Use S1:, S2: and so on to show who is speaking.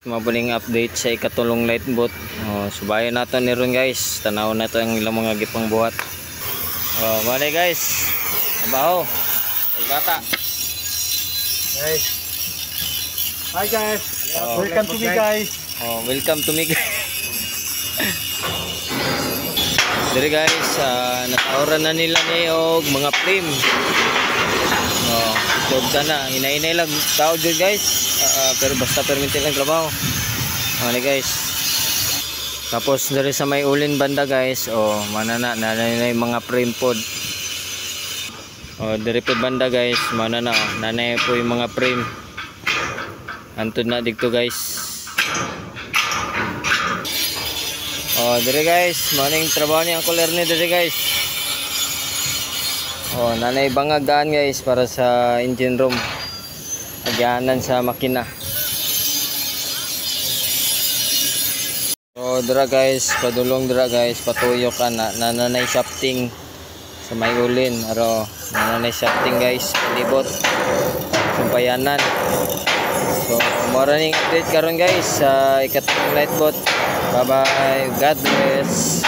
S1: Mabuling update sa ikatulong light boat. Subayan nato ni ron guys. Tanaw na to ang ilang mga gipang buhat. Mali guys. Abaho. Bata.
S2: Guys. Hi guys. Welcome to me guys.
S1: Welcome to me guys. Dere guys, natauran na nila ni og mga frame. Tugta na, hinay-hinay lang tao dyan guys. Pero basta permit lang trabaho. Ano guys. Tapos dari sa may ulin banda guys, manana na yung mga frame pod. Dari pod banda guys, manana nanay po yung mga frame. Antod na dito guys. Dari guys, maning trabaho niya ang cooler ni dari guys. Nanay bangagaan guys para sa engine room. Agyanan sa makina. Dira guys, padulong dira guys, patuyo ka na nanay shafting sa may ulin. Aro, nanay shafting guys, palibot. Sumpayanan. So, morning update karon guys sa ikatulong light boat. Bye bye. God bless.